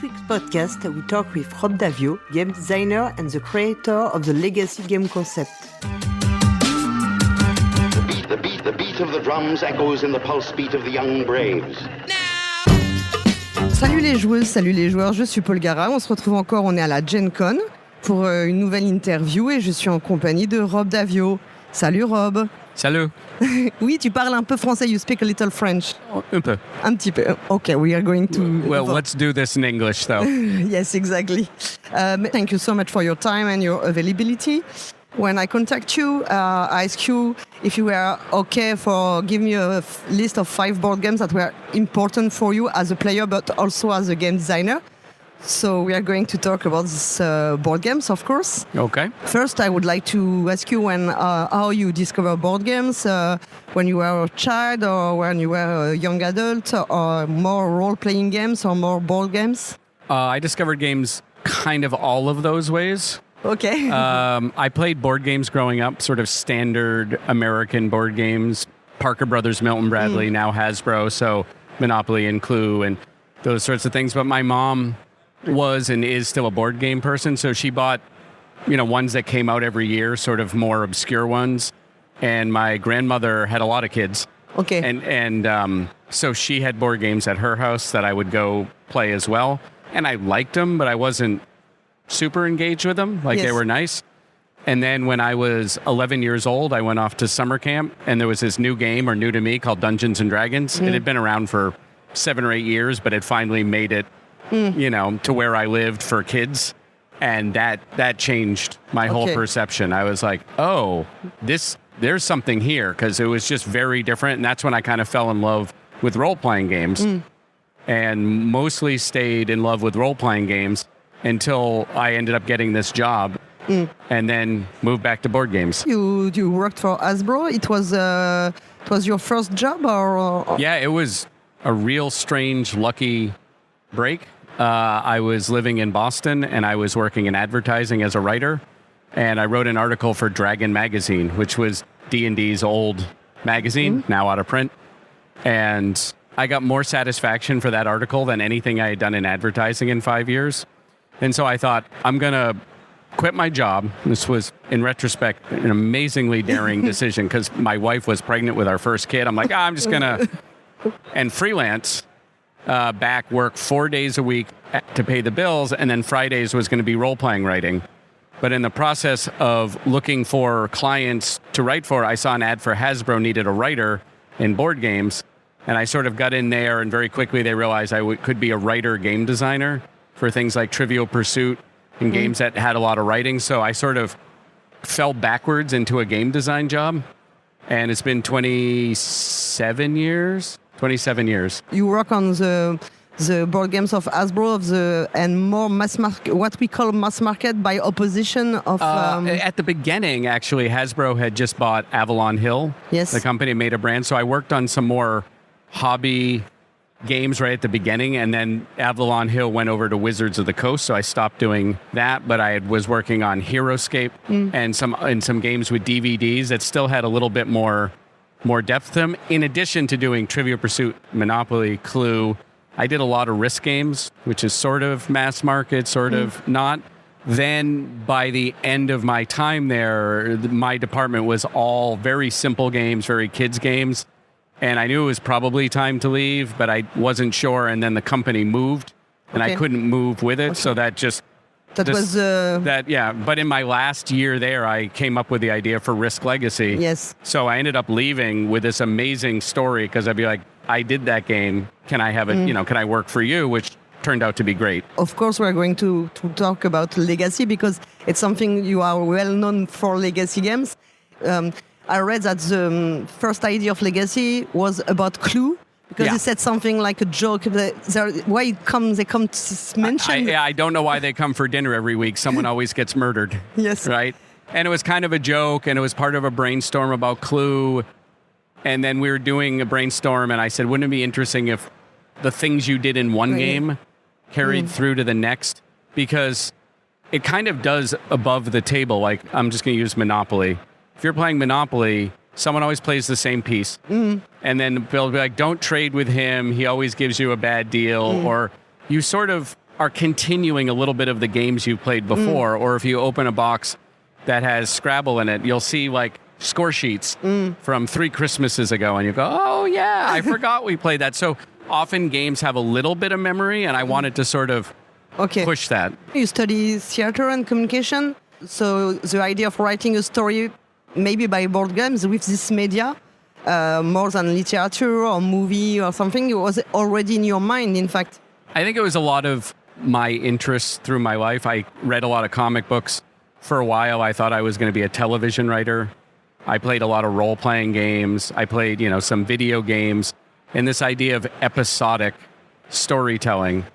this week's podcast, we talk with Rob Daviau, game designer and the creator of the legacy game concept. The beat of the drums echoes in the pulse beat of the young braves. Salut les joueuses, salut les joueurs, je suis Paul Gara. On se retrouve encore, on est à la Gen Con pour une nouvelle interview et je suis en compagnie de Rob Daviau. Salut Rob. Salut. Oui, tu parles un peu français, you speak a little French. Un peu. Un petit peu. Okay, we are going to... Well, let's do this in English, though. Yes, exactly. Thank you so much for your time and your availability. When I contact you, I ask you if you were okay for giving me a list of 5 board games that were important for you as a player, but also as a game designer. So we are going to talk about these board games, of course. Okay. First, I would like to ask you how you discover board games, when you were a child or when you were a young adult, or more role-playing games or more board games? I discovered games kind of all of those ways. Okay. I played board games growing up, sort of standard American board games. Parker Brothers, Milton Bradley, now Hasbro, so Monopoly and Clue and those sorts of things. But my mom was and is still a board game person, so she bought, ones that came out every year, sort of more obscure ones. And my grandmother had a lot of kids. Okay. And so she had board games at her house that I would go play as well. And I liked them, but I wasn't super engaged with them. Like, They were nice. And then when I was 11 years old, I went off to summer camp, and there was this new game, or new to me, called Dungeons and Dragons. It had been around for 7 or 8 years, but it finally made it, to where I lived for kids. And that changed my whole perception. I was like, oh, there's something here, because it was just very different. And that's when I kind of fell in love with role-playing games and mostly stayed in love with role-playing games until I ended up getting this job and then moved back to board games. You worked for Hasbro. It was your first job, or? Yeah, it was a real strange, lucky break. I was living in Boston, and I was working in advertising as a writer. And I wrote an article for Dragon Magazine, which was D&D's old magazine, now out of print. And I got more satisfaction for that article than anything I had done in advertising in 5 years. And so I thought, I'm going to quit my job. This was, in retrospect, an amazingly daring decision, because my wife was pregnant with our first kid. I'm like, I'm just going to... And freelance, work 4 days a week to pay the bills, and then Fridays was going to be role-playing writing. But in the process of looking for clients to write for, I saw an ad for Hasbro needed a writer in board games, and I sort of got in there, and very quickly they realized I could be a writer game designer for things like Trivial Pursuit and games that had a lot of writing. So I sort of fell backwards into a game design job, and it's been 27 years. You work on the board games of Hasbro and more mass market, what we call mass market, by opposition of... At the beginning, actually, Hasbro had just bought Avalon Hill. Yes. The company made a brand. So I worked on some more hobby games right at the beginning, and then Avalon Hill went over to Wizards of the Coast, so I stopped doing that. But I was working on HeroScape and some games with DVDs that still had a little bit more depth to them. In addition to doing Trivial Pursuit, Monopoly, Clue, I did a lot of Risk games, which is sort of mass market, sort of not. Then by the end of my time there, my department was all very simple games, very kids games. And I knew it was probably time to leave, but I wasn't sure. And then the company moved, and I couldn't move with it. So that just... But in my last year there, I came up with the idea for Risk Legacy. Yes. So I ended up leaving with this amazing story, because I'd be like, I did that game. Can I have it? Can I work for you? Which turned out to be great. Of course, we're going to talk about Legacy, because it's something you are well known for, Legacy games. I read that the first idea of Legacy was about Clue, because they said something like a joke. Why they come to mention? I don't know why they come for dinner every week. Someone always gets murdered. Yes. Right? And it was kind of a joke, and it was part of a brainstorm about Clue. And then we were doing a brainstorm, and I said, wouldn't it be interesting if the things you did in one game carried through to the next? Because it kind of does above the table. Like, I'm just going to use Monopoly. If you're playing Monopoly, someone always plays the same piece. And then they'll be like, don't trade with him. He always gives you a bad deal. Or you sort of are continuing a little bit of the games you played before. Or if you open a box that has Scrabble in it, you'll see like score sheets from 3 Christmases ago, and you go, oh yeah, I forgot we played that. So often games have a little bit of memory, and I wanted to sort of push that. You study theater and communication, so the idea of writing a story maybe by board games with this media, more than literature or movie or something, it was already in your mind, in fact. I think it was a lot of my interests through my life. I read a lot of comic books. For a while, I thought I was going to be a television writer. I played a lot of role-playing games. I played, some video games. And this idea of episodic storytelling,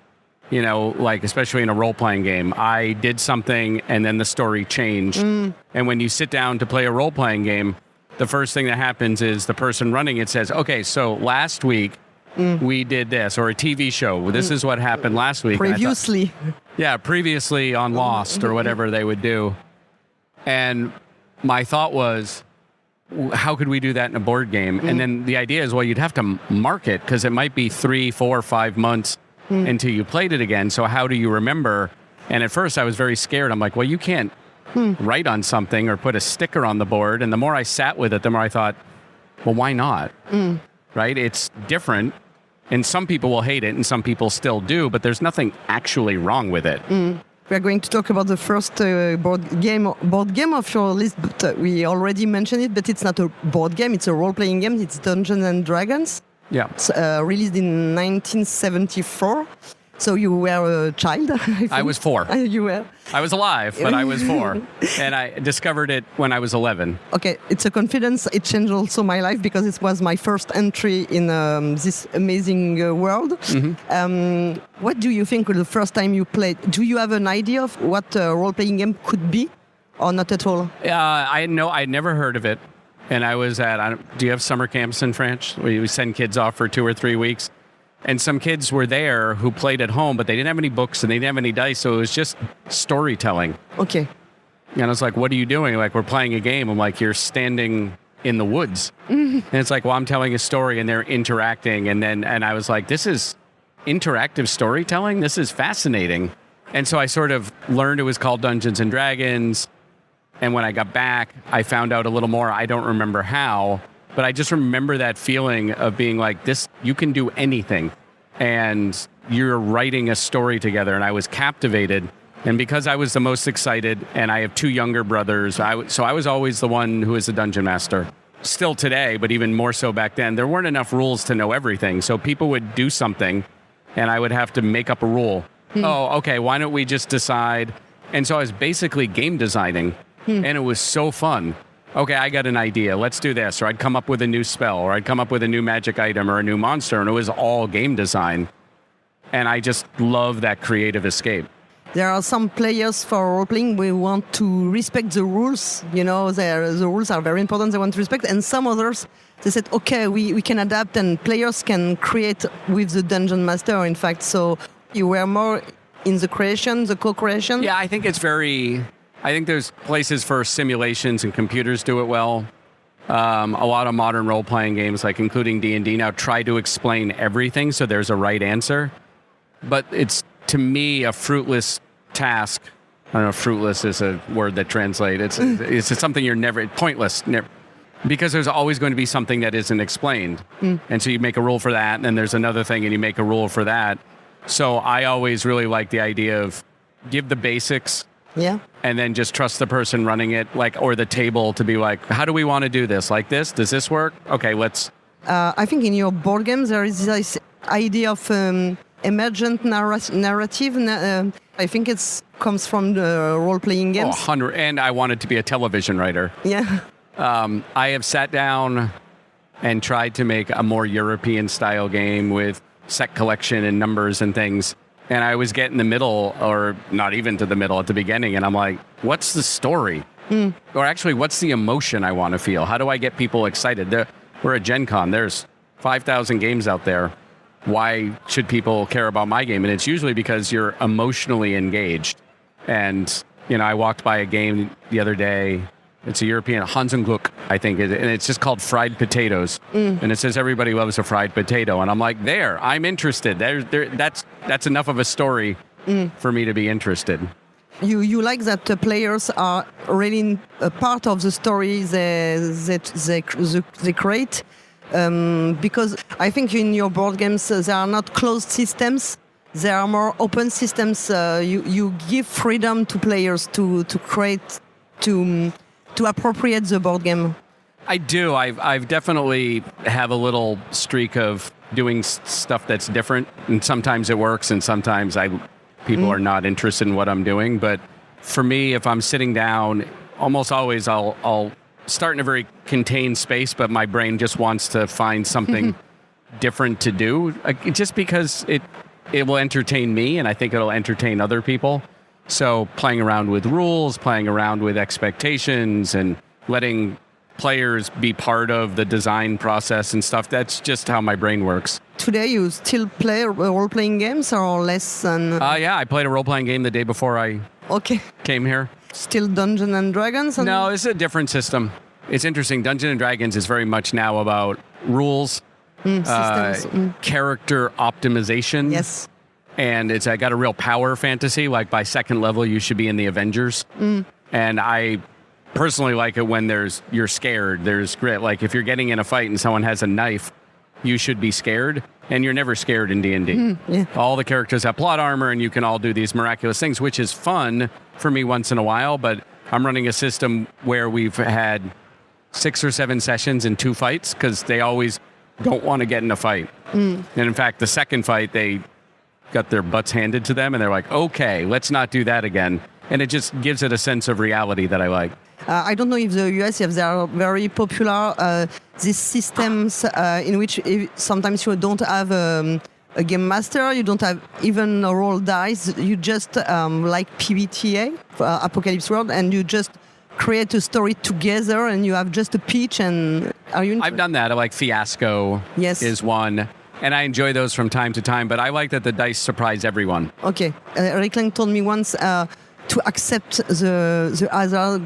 like especially in a role-playing game, I did something and then the story changed. And when you sit down to play a role-playing game, the first thing that happens is the person running it says, okay, so last week we did this, or a TV show. This is what happened last week. Previously. Previously on Lost or whatever they would do. And my thought was, how could we do that in a board game? And then the idea is, well, you'd have to mark it because it might be 3, 4, 5 months until you played it again. So how do you remember? And at first I was very scared. I'm like, well, you can't write on something or put a sticker on the board. And the more I sat with it, the more I thought, well, why not? Right? It's different. And some people will hate it and some people still do, but there's nothing actually wrong with it. We are going to talk about the first board game of your list, but we already mentioned it, but it's not a board game, it's a role-playing game. It's Dungeons and Dragons. Yeah. It's released in 1974. So you were a child, I think. I was 4. You were. I was alive, but I was 4. And I discovered it when I was 11. Okay, it's a confidence. It changed also my life because it was my first entry in this amazing world. What do you think was the first time you played? Do you have an idea of what a role-playing game could be or not at all? I'd never heard of it. And I was do you have summer camps in France where you send kids off for 2 or 3 weeks? And some kids were there who played at home, but they didn't have any books and they didn't have any dice, so it was just storytelling. Okay. And I was like, what are you doing? Like, we're playing a game. I'm like, you're standing in the woods. And it's like, well, I'm telling a story and they're interacting. And I was like, this is interactive storytelling? This is fascinating. And so I sort of learned it was called Dungeons and Dragons. And when I got back, I found out a little more. I don't remember how. But I just remember that feeling of being like, this, you can do anything. And you're writing a story together. And I was captivated. And because I was the most excited, and I have 2 younger brothers, so I was always the one who was the dungeon master. Still today, but even more so back then, there weren't enough rules to know everything. So people would do something, and I would have to make up a rule. Oh, okay, why don't we just decide? And so I was basically game designing, and it was so fun. Okay, I got an idea. Let's do this. Or I'd come up with a new spell, or I'd come up with a new magic item or a new monster, and it was all game design. And I just love that creative escape. There are some players for role-playing we want to respect the rules. The rules are very important. They want to respect. And some others, they said, okay, we can adapt and players can create with the dungeon master, in fact. So you were more in the creation, the co-creation? Yeah, I think there's places for simulations and computers do it well. A lot of modern role-playing games, like including D&D now, try to explain everything so there's a right answer. But it's, to me, a fruitless task. I don't know if fruitless is a word that translates. It's something you're never, pointless. Because there's always going to be something that isn't explained. And so you make a rule for that, and then there's another thing, and you make a rule for that. So I always really like the idea of give the basics. Yeah. And then just trust the person running it, or the table to be like, how do we want to do this? Like this? Does this work? Okay, let's... I think in your board games there is this idea of emergent narrative. I think it comes from the role-playing games. 100. And I wanted to be a television writer. Yeah. I have sat down and tried to make a more European-style game with set collection and numbers and things. And I always get in the middle, or not even to the middle at the beginning, and I'm like, what's the story? Or actually, what's the emotion I want to feel? How do I get people excited? We're at Gen Con. There's 5,000 games out there. Why should people care about my game? And it's usually because you're emotionally engaged. And, I walked by a game the other day. It's a European, Hansenglück, I think, and it's just called Fried Potatoes. And it says everybody loves a fried potato. And I'm like, I'm interested. That's enough of a story for me to be interested. You like that the players are really a part of the story they create, because I think in your board games there are not closed systems, there are more open systems. You give freedom to players to create, to appropriate the board game. I do. I've definitely have a little streak of doing stuff that's different, and sometimes it works, and sometimes people are not interested in what I'm doing. But for me, if I'm sitting down, almost always I'll start in a very contained space, but my brain just wants to find something different to do, just because it will entertain me, and I think it'll entertain other people. So playing around with rules, playing around with expectations, and letting players be part of the design process and stuff, that's just how my brain works. Today you still play role-playing games or less than... Yeah, I played a role-playing game the day before I came here. Still Dungeons and Dragons? No, it's a different system. It's interesting. Dungeons and Dragons is very much now about rules, character optimization. Yes. And it's got a real power fantasy. Like by second level, you should be in the Avengers. And I personally like it when you're scared. There's grit. Like if you're getting in a fight and someone has a knife, you should be scared. And you're never scared in D&D. Yeah. All the characters have plot armor, and you can all do these miraculous things, which is fun for me once in a while. But I'm running a system where we've had 6 or 7 sessions and 2 fights because they always don't want to get in a fight. And in fact, the second fight, they got their butts handed to them, and they're like, okay, let's not do that again. And it just gives it a sense of reality that I like. I don't know if the US, if they are very popular, these systems in which sometimes you don't have a game master, you don't have even a roll dice, you just like PBTA, Apocalypse World, and you just create a story together and you have just a pitch. And I've done that. I like Fiasco is one. And I enjoy those from time to time, but I like that the dice surprise everyone. Okay. Rick Lang told me once to accept the other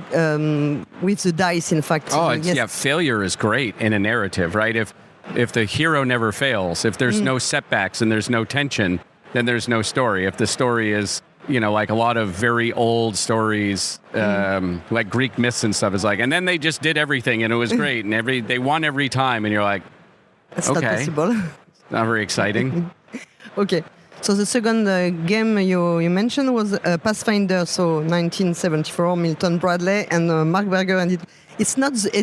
with the dice, in fact. Oh, failure is great in a narrative, right? If the hero never fails, if there's no setbacks and there's no tension, then there's no story. If the story is, like a lot of very old stories, like Greek myths and stuff, is like, and then they just did everything and it was great and they won every time, and you're like, that's okay. not possible. Not very exciting. Okay. So the second game you mentioned was Pathfinder, so 1974, Milton Bradley and Mark Berger. And it's not the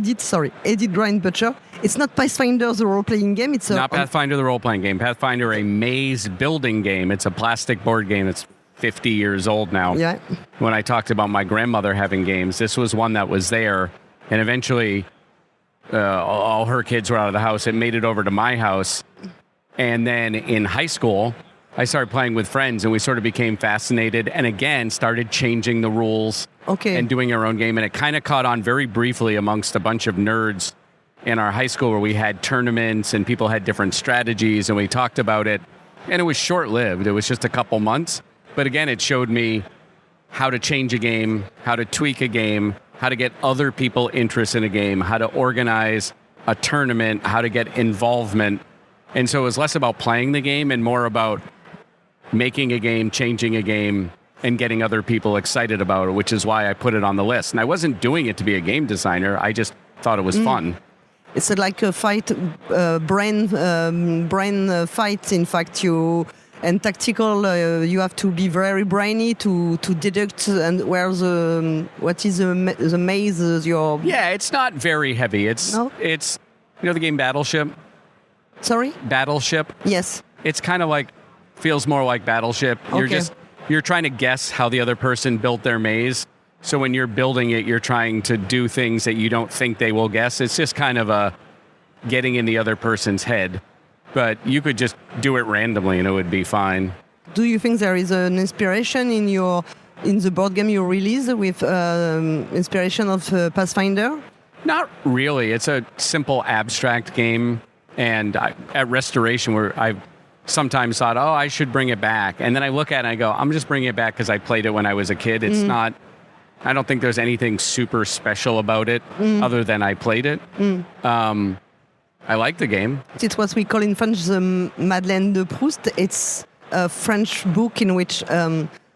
Edith Grind Butcher. It's not Pathfinder, the role-playing game. It's not Pathfinder, the role-playing game. Pathfinder, a maze building game. It's a plastic board game. It's 50 years old now. Yeah. When I talked about my grandmother having games, this was one that was there. And eventually, all her kids were out of the house. It made it over to my house. And then in high school, I started playing with friends, and we sort of became fascinated and again started changing the rules and doing our own game. And it kind of caught on very briefly amongst a bunch of nerds in our high school where we had tournaments and people had different strategies and we talked about it. And it was short-lived. It was just a couple months. But again, it showed me how to change a game, how to tweak a game, how to get other people interested in a game, how to organize a tournament, how to get involvement. And so it was less about playing the game and more about making a game, changing a game, and getting other people excited about it, which is why I put it on the list. And I wasn't doing it to be a game designer. I just thought it was fun. It's like a fight, brain fight. In fact, and tactical. You have to be very brainy to deduct and what is the maze. Yeah, it's not very heavy. It's the game Battleship. Sorry? Battleship. Yes. It's kind of feels more like Battleship. You're trying to guess how the other person built their maze. So when you're building it, you're trying to do things that you don't think they will guess. It's just kind of getting in the other person's head. But you could just do it randomly and it would be fine. Do you think there is an inspiration in the board game you released with inspiration of Pathfinder? Not really. It's a simple abstract game. And at Restoration, where I've sometimes thought, I should bring it back. And then I look at it and I go, I'm just bringing it back because I played it when I was a kid. It's not, I don't think there's anything super special about it other than I played it. I like the game. It's what we call in French the Madeleine de Proust. It's a French book in which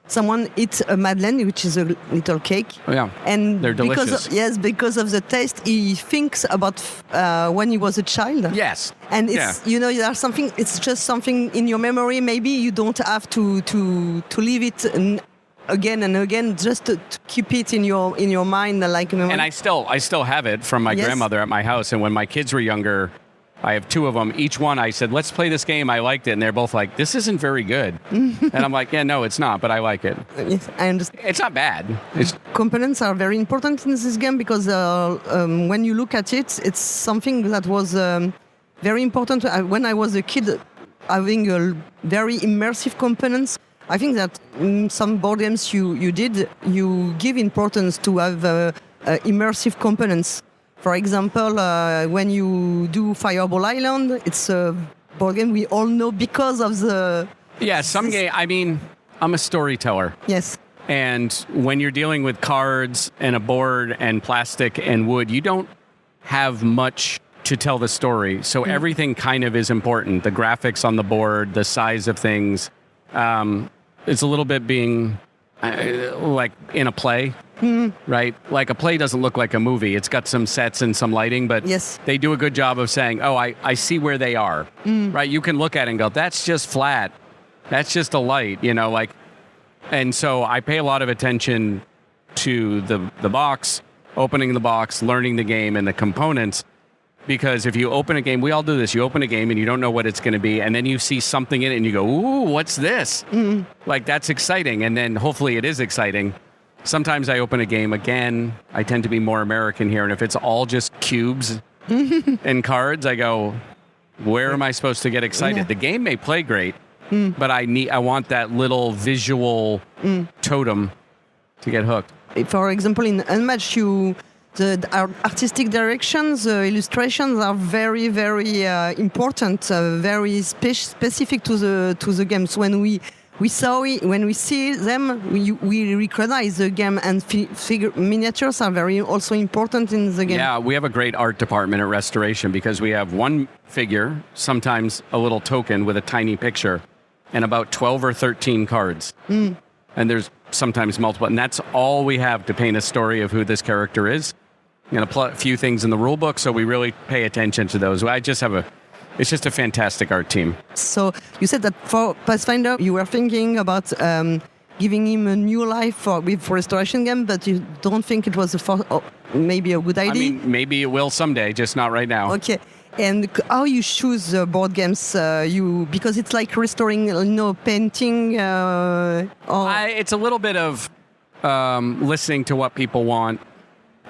someone eats a madeleine, which is a little cake. Oh, yeah. And They're delicious. Because of the taste, he thinks about when he was a child. Yes. And it's there's something. It's just something in your memory. Maybe you don't have to leave it again and again, just to keep it in your mind, like memory. And I still have it from my grandmother at my house. And when my kids were younger, I have two of them. Each one, I said, let's play this game. I liked it. And they're both like, this isn't very good. And I'm like, yeah, no, it's not, but I like it. Yes, I understand. It's not bad. Components are very important in this game because when you look at it, it's something that was very important. When I was a kid, having a very immersive components, I think that in some board games you give importance to have immersive components. For example, when you do Fireball Island, it's a board game we all know because of the... Yeah, some game, I mean, I'm a storyteller. Yes. And when you're dealing with cards and a board and plastic and wood, you don't have much to tell the story. So everything kind of is important. The graphics on the board, the size of things. It's a little bit being like in a play. Right? Like a play doesn't look like a movie. It's got some sets and some lighting, but they do a good job of saying, oh, I see where they are. Right? You can look at it and go, that's just flat. That's just a light, like. And so I pay a lot of attention to the box, opening the box, learning the game and the components. Because if you open a game, we all do this. You open a game and you don't know what it's going to be. And then you see something in it and you go, ooh, what's this? Like, that's exciting. And then hopefully it is exciting. Sometimes I open a game again. I tend to be more American here. And if it's all just cubes and cards, I go, where am I supposed to get excited? Yeah. The game may play great, but I want that little visual totem to get hooked. For example, in Unmatched, the artistic directions, the illustrations are very, very important, very specific to the games. When we see them, we recognize the game, and miniatures are very also important in the game. Yeah, we have a great art department at Restoration because we have one figure, sometimes a little token with a tiny picture, and about 12 or 13 cards. And there's sometimes multiple, and that's all we have to paint a story of who this character is. And a few things in the rule book, so we really pay attention to those. It's just a fantastic art team. So you said that for Pathfinder, you were thinking about giving him a new life with Restoration game, but you don't think it was maybe a good idea? I mean, maybe it will someday, just not right now. Okay. And how you choose board games? Because it's like restoring, painting. It's a little bit of listening to what people want.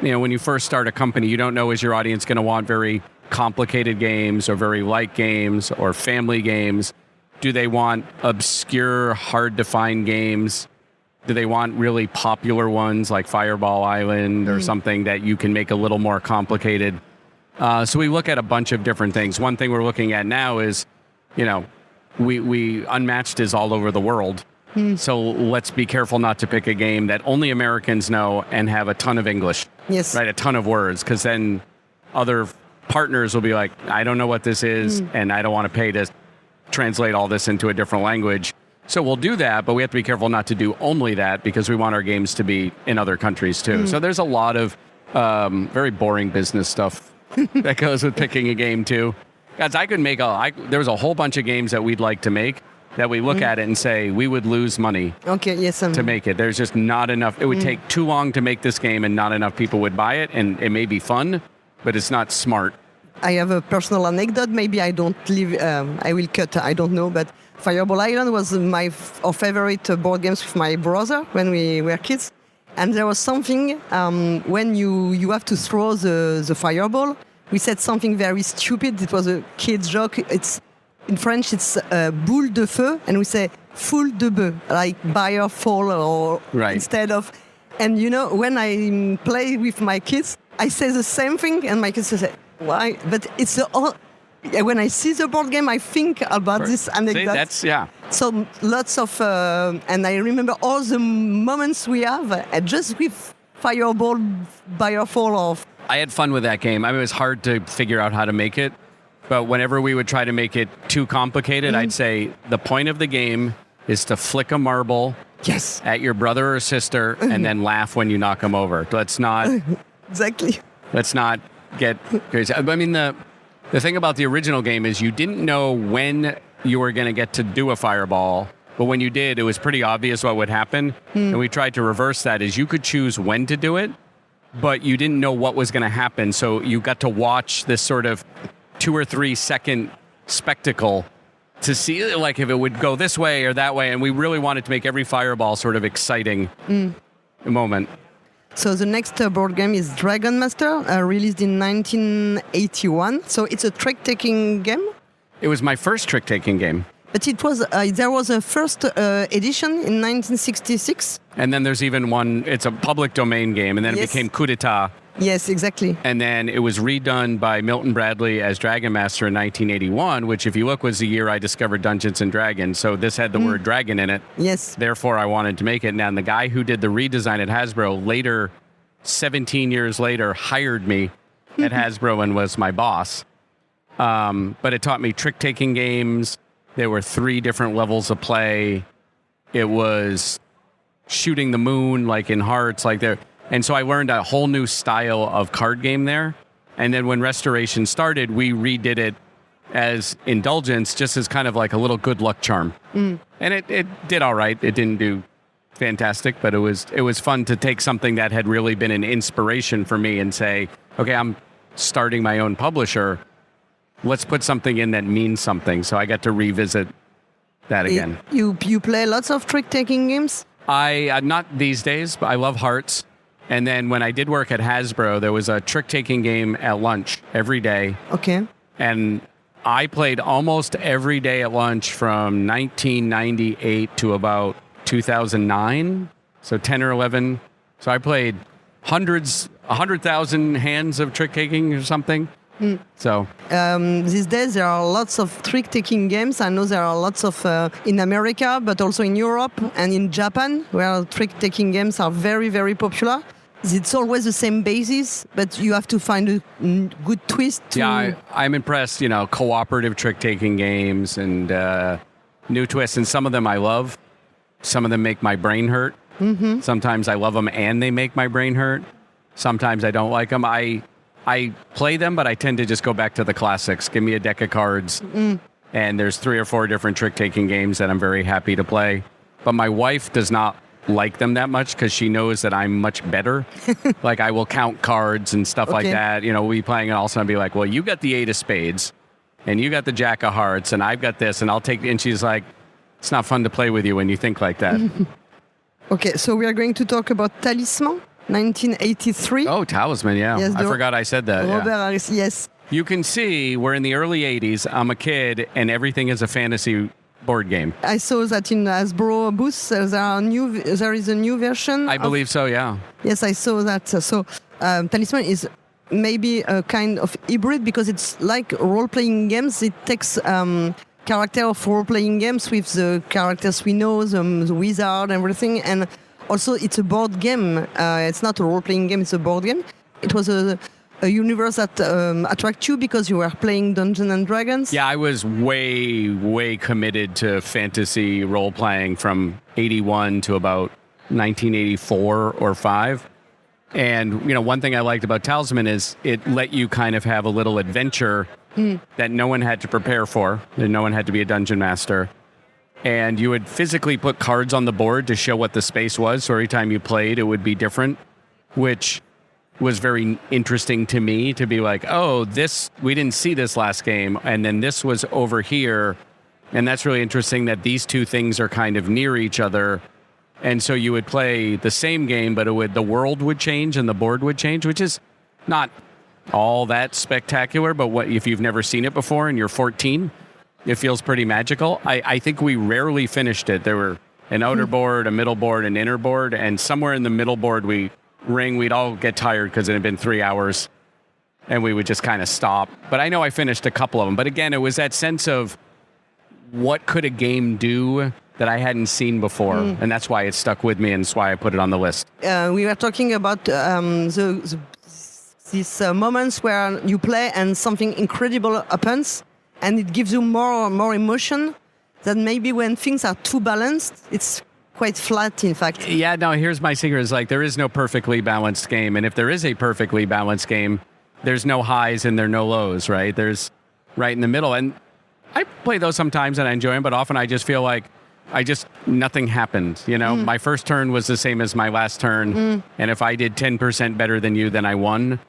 When you first start a company, you don't know, is your audience going to want very complicated games or very light games or family games? Do they want obscure, hard-to-find games? Do they want really popular ones like Fireball Island or something that you can make a little more complicated? So we look at a bunch of different things. One thing we're looking at now is, we Unmatched is all over the world. So let's be careful not to pick a game that only Americans know and have a ton of English. Yes. Right, a ton of words, because then other partners will be like, I don't know what this is, and I don't want to pay to translate all this into a different language. So we'll do that, but we have to be careful not to do only that because we want our games to be in other countries too. So there's a lot of very boring business stuff that goes with picking a game too. Guys, there's a whole bunch of games that we'd like to make that we look at it and say, we would lose money to make it. There's just not enough. It would take too long to make this game and not enough people would buy it. And it may be fun, but it's not smart. I have a personal anecdote. Maybe I don't live, I will cut, I don't know. But Fireball Island was our favorite board games with my brother when we were kids. And there was something, when you have to throw the fireball, we said something very stupid. It was a kid's joke. In French, it's boule de feu, and we say foule de bœuf, like buyer fall, or instead of. And when I play with my kids, I say the same thing, and my kids say, why? But it's when I see the board game, I think about this anecdote. See, So lots of, and I remember all the moments we have just with fireball, buyer fall off. I had fun with that game. I mean, it was hard to figure out how to make it. But whenever we would try to make it too complicated, I'd say the point of the game is to flick a marble Yes. at your brother or sister and then laugh when you knock them over. Let's not Exactly. get crazy. I mean, the thing about the original game is you didn't know when you were going to get to do a fireball, but when you did, it was pretty obvious what would happen. And we tried to reverse that is you could choose when to do it, but you didn't know what was going to happen. So you got to watch this sort of 2 or 3 second spectacle to see like if it would go this way or that way. And we really wanted to make every fireball sort of exciting moment. So the next board game is Dragon Master, released in 1981. So it's a trick-taking game. It was my first trick-taking game. But it was there was a first edition in 1966. And then there's even one, it's a public domain game, and then Yes. it became Coup d'etat. Yes, exactly. And then it was redone by Milton Bradley as Dragon Master in 1981, which if you look was the year I discovered Dungeons and Dragons. So this had the word dragon in it. Yes. Therefore, I wanted to make it. Now, the guy who did the redesign at Hasbro later, 17 years later, hired me at Hasbro and was my boss. But it taught me trick-taking games. There were 3 different levels of play. It was shooting the moon, like in Hearts, like there. And so I learned a whole new style of card game there. And then when Restoration started, we redid it as Indulgence, just as kind of like a little good luck charm. And it did all right. It didn't do fantastic, but it was fun to take something that had really been an inspiration for me and say, okay, I'm starting my own publisher. Let's put something in that means something. So I got to revisit that again. You play lots of trick-taking games? I not these days, but I love Hearts. And then when I did work at Hasbro, there was a trick-taking game at lunch every day. Okay. And I played almost every day at lunch from 1998 to about 2009. So 10 or 11. So I played 100,000 hands of trick-taking or something. So These days there are lots of trick-taking games. I know there are lots of in America, but also in Europe and in Japan, where trick-taking games are very, very popular. It's always the same basis, but you have to find a good twist. yeah, I'm impressed, cooperative trick-taking games and new twists. And some of them I love. Some of them make my brain hurt. Sometimes I love them and they make my brain hurt. Sometimes I don't like them. I play them, but I tend to just go back to the classics. Give me a deck of cards. And there's 3 or 4 different trick-taking games that I'm very happy to play. But my wife does not like them that much because she knows that I'm much better. Like I will count cards and stuff like that. We'll be playing and all of a sudden be like, well, you got the 8 of spades and you got the Jack of hearts and I've got this and I'll take, and she's like, it's not fun to play with you when you think like that. Okay, so we are going to talk about Talisman, 1983. Oh, Talisman, yeah. Yes, I forgot I said that. Robert Yeah. Harris, yes. You can see we're in the early 80s. I'm a kid and everything is a fantasy board game. I saw that in Hasbro booth. There is a new version. I believe so, yeah. Yes, I saw that. So Talisman is maybe a kind of hybrid because it's like role-playing games. It takes character of role-playing games with the characters we know, the wizard, everything, and also it's a board game. It's not a role-playing game; it's a board game. It was a universe that attracted you because you were playing Dungeons and Dragons. Yeah, I was way committed to fantasy role-playing from 81 to about 1984 or 5. And, one thing I liked about Talisman is it let you kind of have a little adventure that no one had to prepare for, that no one had to be a dungeon master. And you would physically put cards on the board to show what the space was. So every time you played, it would be different, which was very interesting to me to be like, oh, we didn't see this last game. And then this was over here. And that's really interesting that these two things are kind of near each other. And so you would play the same game, but the world would change and the board would change, which is not all that spectacular. But if you've never seen it before and you're 14, it feels pretty magical. I think we rarely finished it. There were an outer board, a middle board, an inner board, and somewhere in the middle board we'd all get tired because it had been 3 hours and we would just kind of stop. But I know I finished a couple of them. But again, it was that sense of what could a game do that I hadn't seen before. And that's why it stuck with me and that's why I put it on the list. We were talking about the these moments where you play and something incredible happens, and it gives you more emotion than maybe when things are too balanced. It's quite flat, in fact. Yeah, no, here's my secret is like there is no perfectly balanced game. And if there is a perfectly balanced game, there's no highs and there are no lows, right? There's right in the middle. And I play those sometimes and I enjoy them, but often I just feel like nothing happened. You know, my first turn was the same as my last turn. And if I did 10% better than you, then I won.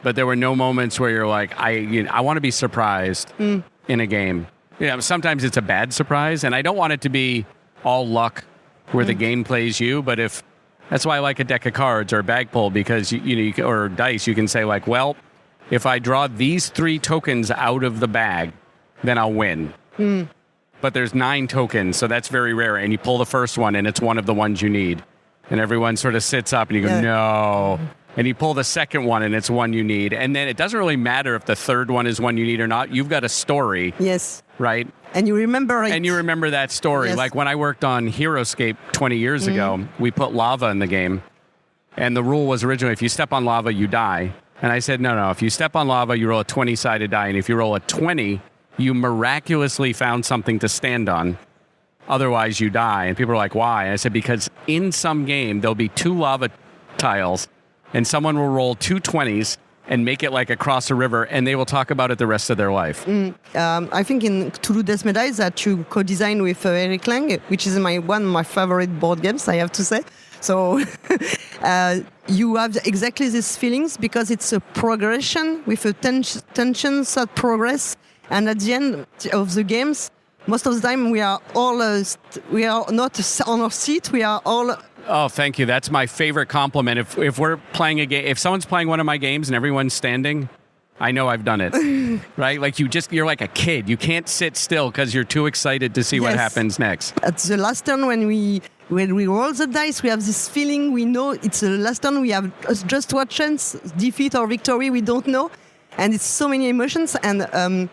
But there were no moments where you're like, I want to be surprised in a game. You know, sometimes it's a bad surprise, and I don't want it to be all luck where the game plays you. But that's why I like a deck of cards or a bag pull, because or dice, you can say like, well, if I draw these 3 tokens out of the bag, then I'll win. But there's 9 tokens, so that's very rare. And you pull the first one, and it's one of the ones you need. And everyone sort of sits up, and you go, no. And you pull the second one, and it's one you need. And then it doesn't really matter if the third one is one you need or not. You've got a story. Yes. Right? And you remember it. And you remember that story. Yes. Like when I worked on HeroScape 20 years ago, we put lava in the game. And the rule was originally, if you step on lava, you die. And I said, no. If you step on lava, you roll a 20-sided die. And if you roll a 20, you miraculously found something to stand on. Otherwise, you die. And people are like, why? And I said, because in some game, there'll be 2 lava tiles, and someone will roll 2 20s and make it like across a river, and they will talk about it the rest of their life. I think in Toulouse Desmedai that you co-designed with Eric Lang, which is one of my favorite board games, I have to say. So you have exactly these feelings because it's a progression with a tension, sad progress. And at the end of the games, most of the time we are not on our seat. We are all. Oh, thank you. That's my favorite compliment. If we're playing a game, if someone's playing one of my games and everyone's standing, I know I've done it. Right? Like you're like a kid. You can't sit still because you're too excited to see what happens next. At the last turn, when we roll the dice, we have this feeling. We know it's the last turn. We have just one chance, defeat or victory. We don't know, and it's so many emotions. And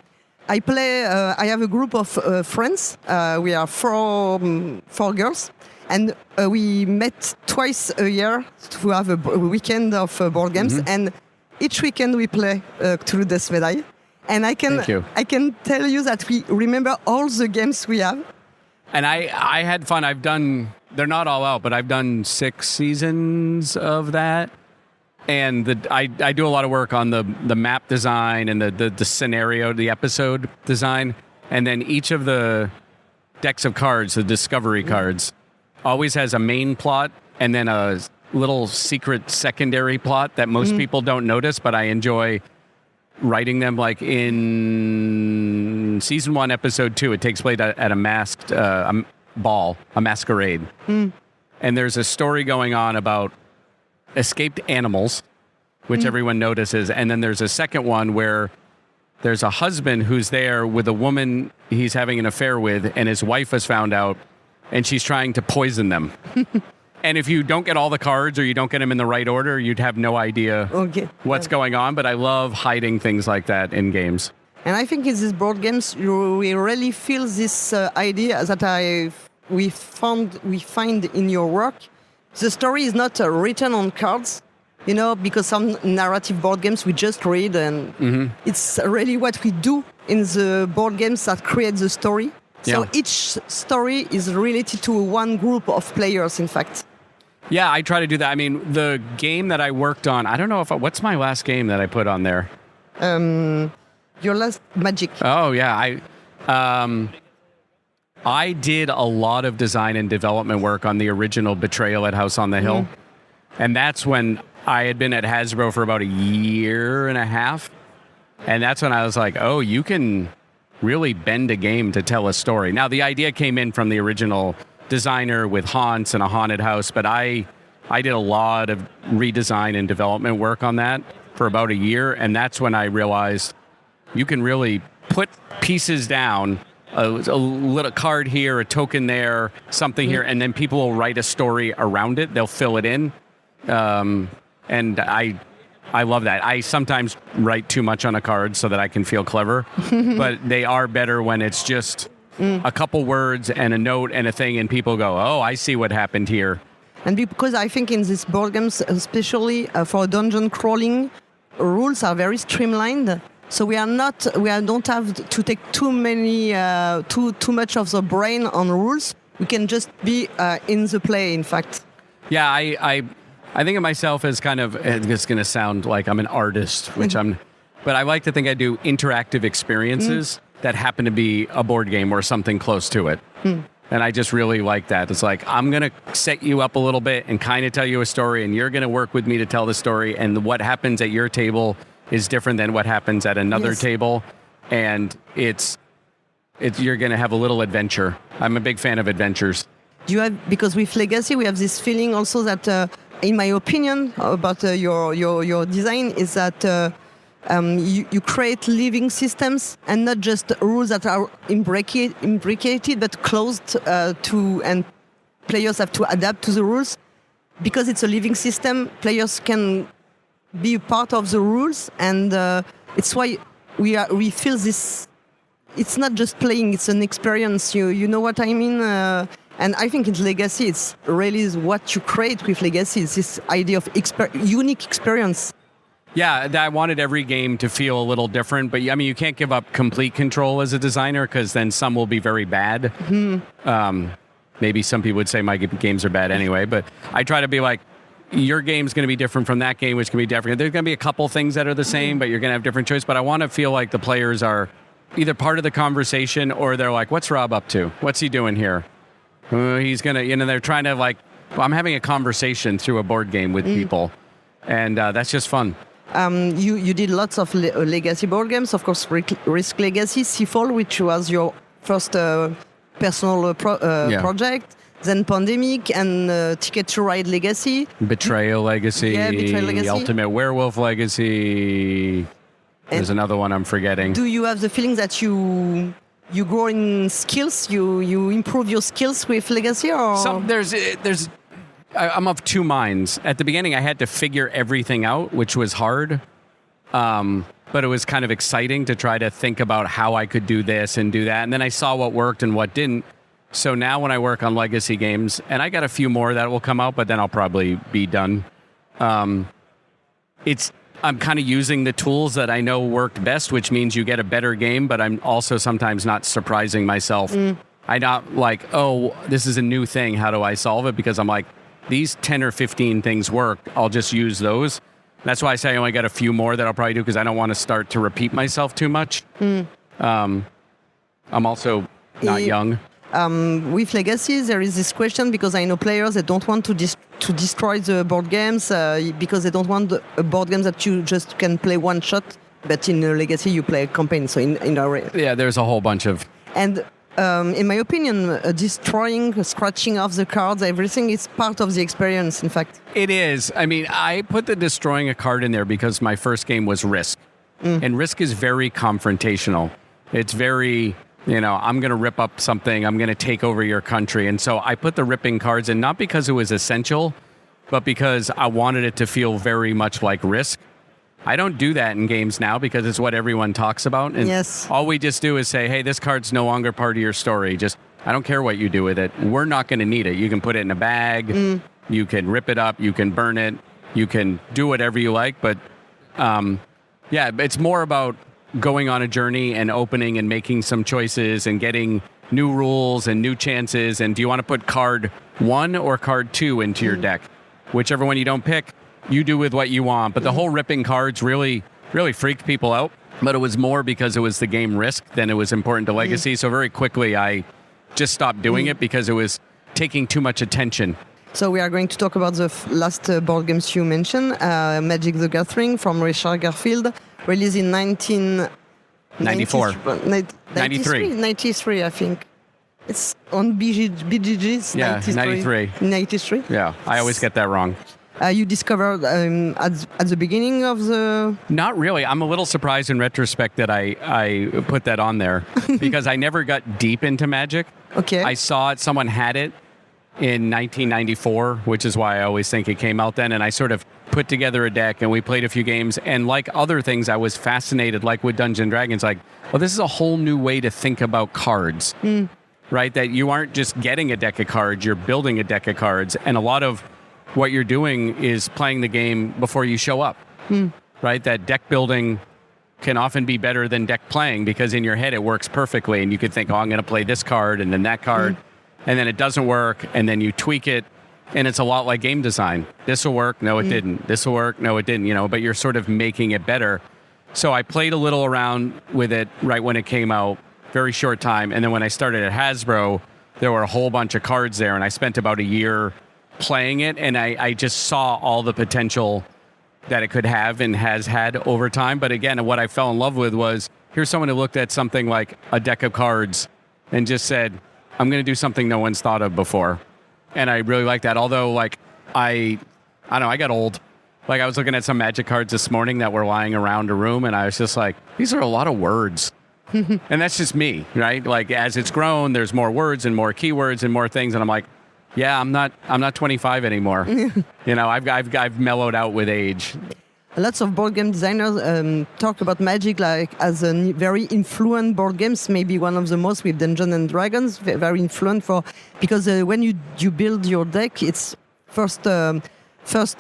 I play. I have a group of friends. We are four girls, and we met twice a year to have a weekend of board games. And each weekend we play Toulouse Desmedai. And I can tell you that we remember all the games we have. And I had fun. They're not all out, but I've done 6 seasons of that. And I do a lot of work on the map design and the scenario, the episode design. And then each of the decks of cards, the discovery cards, always has a main plot and then a little secret secondary plot that most people don't notice, but I enjoy writing them. Like in season 1, episode 2, it takes place at a masked ball, a masquerade. And there's a story going on about escaped animals, which everyone notices. And then there's a second one where there's a husband who's there with a woman he's having an affair with, and his wife has found out, and she's trying to poison them. And if you don't get all the cards or you don't get them in the right order, you'd have no idea what's going on. But I love hiding things like that in games. And I think in these board games, we really feel this idea that we find in your work. The story is not written on cards, because some narrative board games we just read, and it's really what we do in the board games that create the story. So each story is related to one group of players, in fact. Yeah, I try to do that. I mean, the game that I worked on, I don't know what's my last game that I put on there? Your last Magic. Oh, yeah. I did a lot of design and development work on the original Betrayal at House on the Hill. And that's when I had been at Hasbro for about a year and a half. And that's when I was like, oh, you can really bend a game to tell a story. Now, the idea came in from the original designer with haunts and a haunted house, but I did a lot of redesign and development work on that for about a year. And that's when I realized you can really put pieces down, a little card here, a token there, something here, and then people will write a story around it. They'll fill it in. And I love that. I sometimes write too much on a card so that I can feel clever, but they are better when it's just a couple words and a note and a thing, and people go, oh, I see what happened here. And because I think in these board games, especially for dungeon crawling, rules are very streamlined. So we don't have to take too much of the brain on rules. We can just be in the play, in fact. Yeah, I think of myself as kind of, it's going to sound like I'm an artist, which but I like to think I do interactive experiences that happen to be a board game or something close to it. And I just really like that. It's like, I'm going to set you up a little bit and kind of tell you a story, and you're going to work with me to tell the story. And what happens at your table is different than what happens at another table. And you're going to have a little adventure. I'm a big fan of adventures. Because with Legacy, we have this feeling also that, in my opinion, about your design, is that you create living systems and not just rules that are imbricated but closed and players have to adapt to the rules. Because it's a living system, players can be a part of the rules, and it's why we feel this. It's not just playing; it's an experience. You know what I mean? And I think in Legacy, it's really what you create with Legacy. It's this idea of unique experience. Yeah, I wanted every game to feel a little different, but I mean, you can't give up complete control as a designer because then some will be very bad. Maybe some people would say my games are bad anyway, but I try to be like, your game's going to be different from that game, which can be different. There's going to be a couple things that are the same, but you're going to have different choices. But I want to feel like the players are either part of the conversation or they're like, what's Rob up to? What's he doing here? He's going to, they're trying to like, well, I'm having a conversation through a board game with people. And that's just fun. You did lots of legacy board games, of course, Risk Legacy, Seafall, which was your first personal project. Then Pandemic and Ticket to Ride Legacy. Betrayal Legacy. Yeah, Betrayal Legacy. Ultimate Werewolf Legacy. There's another one I'm forgetting. Do you have the feeling that you grow in skills? You improve your skills with Legacy, or I'm of two minds. At the beginning, I had to figure everything out, which was hard. But it was kind of exciting to try to think about how I could do this and do that. And then I saw what worked and what didn't. So now when I work on legacy games, and I got a few more that will come out, but then I'll probably be done. I'm kind of using the tools that I know worked best, which means you get a better game, but I'm also sometimes not surprising myself. I'm not like, oh, this is a new thing. How do I solve it? Because I'm like, these 10 or 15 things work. I'll just use those. That's why I say I only got a few more that I'll probably do, because I don't want to start to repeat myself too much. I'm also not young. With Legacy, there is this question, because I know players that don't want to destroy the board games because they don't want a board game that you just can play one shot. But in Legacy, you play a campaign. So there's a whole bunch of. And in my opinion, destroying, scratching off the cards, everything is part of the experience. In fact, it is. I mean, I put the destroying a card in there because my first game was Risk, and Risk is very confrontational. It's very. I'm going to rip up something. I'm going to take over your country. And so I put the ripping cards in, not because it was essential, but because I wanted it to feel very much like Risk. I don't do that in games now because it's what everyone talks about. And all we just do is say, hey, this card's no longer part of your story. I don't care what you do with it. We're not going to need it. You can put it in a bag. You can rip it up. You can burn it. You can do whatever you like. But it's more about going on a journey and opening and making some choices and getting new rules and new chances. And do you want to put card 1 or card 2 into your deck? Whichever one you don't pick, you do with what you want. But the whole ripping cards really, really freaked people out. But it was more because it was the game Risk than it was important to Legacy. So very quickly, I just stopped doing it because it was taking too much attention. So we are going to talk about the last board games you mentioned, Magic the Gathering from Richard Garfield, released in 1994. 93, I think. It's on BGG's. Yeah, 93. 93. Yeah, I always get that wrong. You discovered at the beginning of the... Not really. I'm a little surprised in retrospect that I put that on there because I never got deep into Magic. Okay. I saw it, someone had it in 1994, which is why I always think it came out then. And I sort of put together a deck and we played a few games. And like other things, I was fascinated, like with Dungeons & Dragons, like, well, this is a whole new way to think about cards, right? That you aren't just getting a deck of cards, you're building a deck of cards. And a lot of what you're doing is playing the game before you show up. right? That deck building can often be better than deck playing because in your head it works perfectly and you could think, oh, I'm going to play this card and then that card, and then it doesn't work, and then you tweak it, and it's a lot like game design. This will work, no, it didn't. This will work, no, it didn't, but you're sort of making it better. So I played a little around with it right when it came out, very short time, and then when I started at Hasbro, there were a whole bunch of cards there, and I spent about a year playing it, and I just saw all the potential that it could have and has had over time. But again, what I fell in love with was, here's someone who looked at something like a deck of cards and just said, I'm going to do something no one's thought of before. And I really like that. Although, like, I don't know, I got old. Like, I was looking at some Magic cards this morning that were lying around a room, and I was just like, these are a lot of words. And that's just me, right? Like, as it's grown, there's more words and more keywords and more things. And I'm like, yeah, I'm not 25 anymore. I've mellowed out with age. Lots of board game designers talk about Magic like as a very influent board games. Maybe one of the most with Dungeons and Dragons. Very influent because when you build your deck, it's first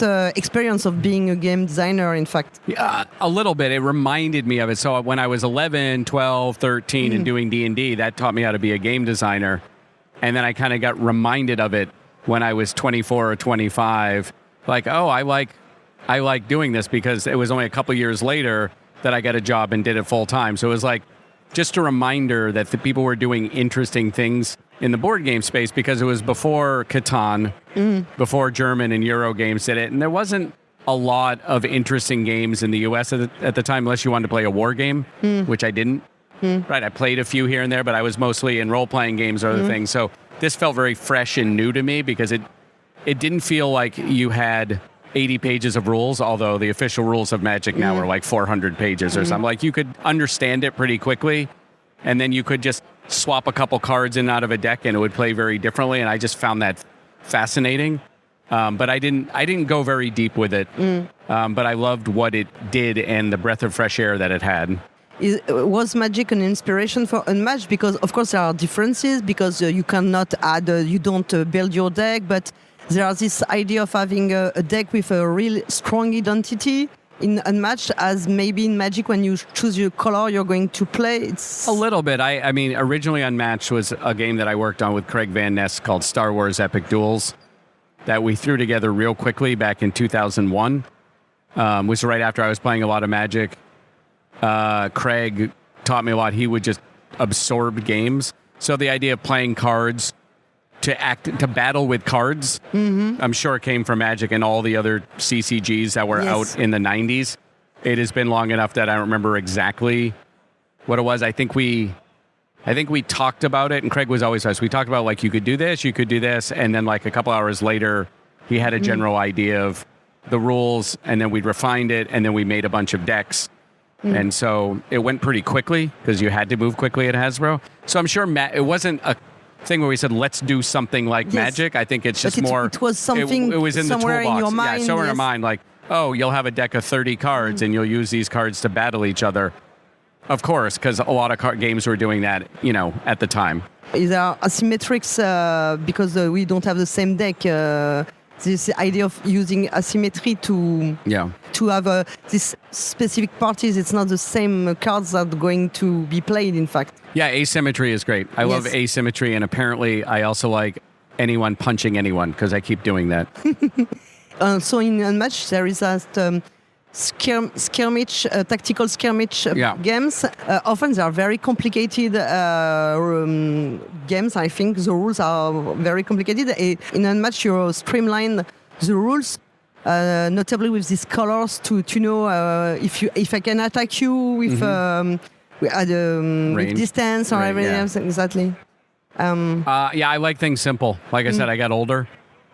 experience of being a game designer, in fact. Yeah, a little bit. It reminded me of it. So when I was 11, 12, 13 and doing D&D, that taught me how to be a game designer. And then I kind of got reminded of it when I was 24 or 25. Like, oh, I like doing this, because it was only a couple years later that I got a job and did it full time. So it was like just a reminder that the people were doing interesting things in the board game space, because it was before Catan, before German and Euro games did it. And there wasn't a lot of interesting games in the US at the time, unless you wanted to play a war game, which I didn't. Right, I played a few here and there, but I was mostly in role-playing games or other things. So this felt very fresh and new to me, because it didn't feel like you had 80 pages of rules, although the official rules of Magic now are like 400 pages or something. Like, you could understand it pretty quickly, and then you could just swap a couple cards in and out of a deck and it would play very differently, and I just found that fascinating. But I didn't go very deep with it. But I loved what it did and the breath of fresh air that it had. Was Magic an inspiration for Unmatched? Because, of course, there are differences, because you cannot add, you don't build your deck, but there is this idea of having a deck with a real strong identity in Unmatched, as maybe in Magic, when you choose your color you're going to play. It's a little bit. I mean, originally Unmatched was a game that I worked on with Craig Van Ness called Star Wars Epic Duels, that we threw together real quickly back in 2001, which was right after I was playing a lot of Magic. Craig taught me a lot. He would just absorb games. So the idea of playing cards to battle with cards, I'm sure it came from Magic and all the other CCGs that were out in the 90s. It has been long enough that I don't remember exactly what it was. I think we talked about it, and Craig was always us. We talked about, like, you could do this, and then like a couple hours later, he had a general idea of the rules, and then we refined it, and then we made a bunch of decks. And so it went pretty quickly, because you had to move quickly at Hasbro. So I'm sure it wasn't a thing where we said, let's do something like Magic. I think it's just more... It was something it was in somewhere the toolbox. In your mind. Yeah, somewhere in your mind, like, oh, you'll have a deck of 30 cards, and you'll use these cards to battle each other. Of course, because a lot of games were doing that, at the time. Is there asymmetrics because we don't have the same deck? This idea of using asymmetry to have these specific parties, it's not the same cards that are going to be played, in fact. Yeah, asymmetry is great. I love asymmetry, and apparently I also like anyone punching anyone, because I keep doing that. So in Unmatched, there is that skirmish, tactical skirmish games. Often they are very complicated games. I think the rules are very complicated. In Unmatched, you streamline the rules, notably with these colors to know if I can attack you with distance or everything else. Exactly. I like things simple. Like I said, I got older,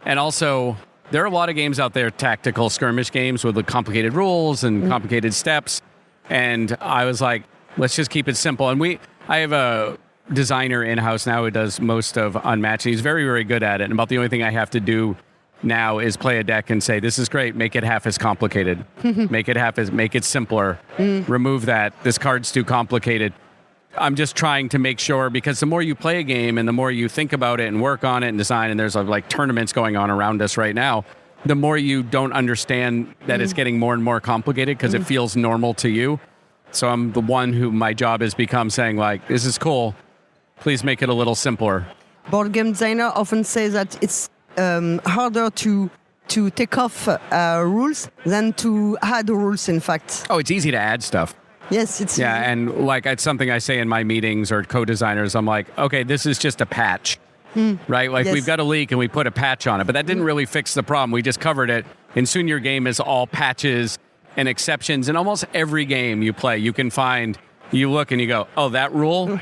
and also, there are a lot of games out there, tactical skirmish games with complicated rules and complicated steps. And I was like, let's just keep it simple. And I have a designer in-house now who does most of Unmatched. He's very, very good at it. And about the only thing I have to do now is play a deck and say, this is great, make it half as complicated. Make it simpler. Remove that. This card's too complicated. I'm just trying to make sure, because the more you play a game and the more you think about it and work on it and design, and there's like tournaments going on around us right now, the more you don't understand that it's getting more and more complicated because it feels normal to you. So I'm the one who my job has become saying like, this is cool. Please make it a little simpler. Board game designer often say that it's harder to take off rules than to add rules, in fact. Oh, it's easy to add stuff. Yes, it's Yeah, and like it's something I say in my meetings or co-designers, I'm like, okay, this is just a patch, right? Like Yes. we've got a leak and we put a patch on it, but that didn't really fix the problem. We just covered it. And soon your game is all patches and exceptions. In almost every game you play, you can find, you look and you go, oh, that rule,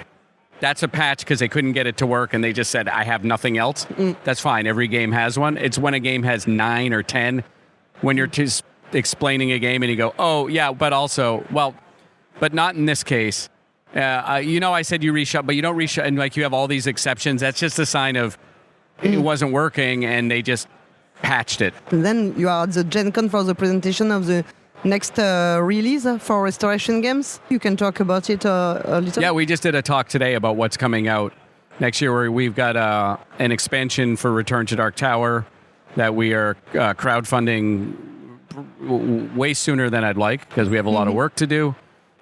that's a patch because they couldn't get it to work and they just said, I have nothing else. That's fine. Every game has one. It's when a game has 9 or 10, when you're just explaining a game and you go, oh, yeah, but also, well, but not in this case. I said you reshut, but you don't reshut, and like you have all these exceptions. That's just a sign of it wasn't working, and they just patched it. And then you are at the Gen Con for the presentation of the next release for Restoration Games. You can talk about it a little. Yeah, we just did a talk today about what's coming out next year. Where we've got an expansion for Return to Dark Tower that we are crowdfunding way sooner than I'd like because we have a lot of work to do.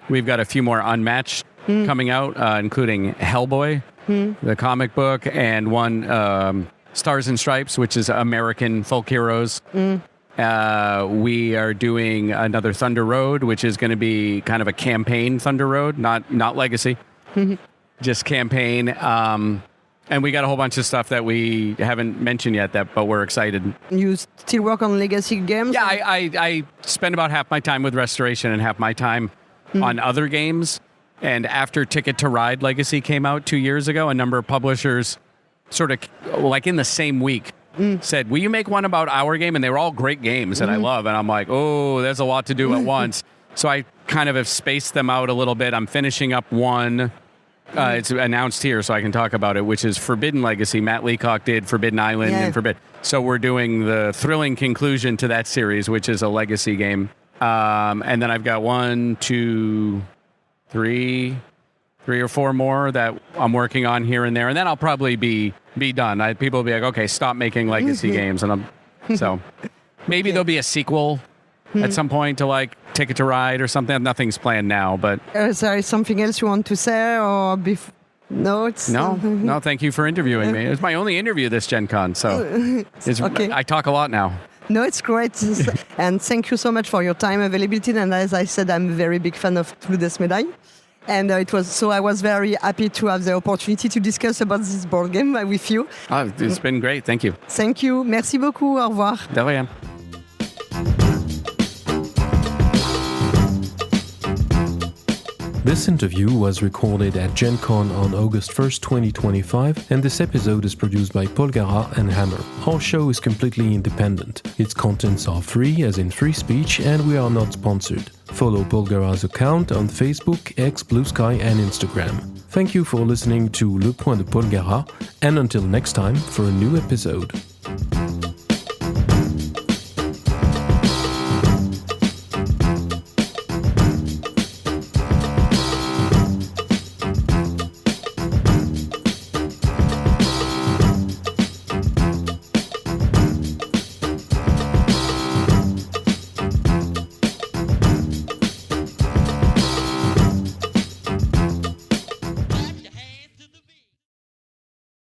We've got a few more unmatched coming out, including Hellboy, the comic book, and one Stars and Stripes, which is American folk heroes. We are doing another Thunder Road, which is going to be kind of a campaign Thunder Road, not Legacy, just campaign. And we got a whole bunch of stuff that we haven't mentioned yet, but we're excited. You still work on Legacy games? Yeah, I spend about half my time with Restoration and half my time on other games. And after Ticket to Ride Legacy came out 2 years ago, a number of publishers sort of, like in the same week, said, will you make one about our game? And they were all great games that I love. And I'm like, oh, there's a lot to do at once. So I kind of have spaced them out a little bit. I'm finishing up one. It's announced here, so I can talk about it, which is Forbidden Legacy. Matt Leacock did Forbidden Island and Forbidden. So we're doing the thrilling conclusion to that series, which is a Legacy game. And then I've got 1, 2, 3 or 4 more that I'm working on here and there, and then I'll probably be done. People will be like, okay, stop making Legacy games, and so maybe there'll be a sequel at some point to like Ticket to Ride or something. Nothing's planned now, but Is there something else you want to say, or no? It's no. Thank you for interviewing me. It's my only interview this Gen Con, so Okay. I talk a lot now. No, it's great. And thank you so much for your time availability. And as I said, I'm a very big fan of Clou des Médailles. And I was very happy to have the opportunity to discuss about this board game with you. Oh, it's been great. Thank you. Thank you. Merci beaucoup. Au revoir. De rien. This interview was recorded at Gen Con on August 1st, 2025, and this episode is produced by Paul Garat and Hammer. Our show is completely independent. Its contents are free, as in free speech, and we are not sponsored. Follow Paul Garat's account on Facebook, X, Blue Sky, and Instagram. Thank you for listening to Le Point de Paul Garat, and until next time for a new episode.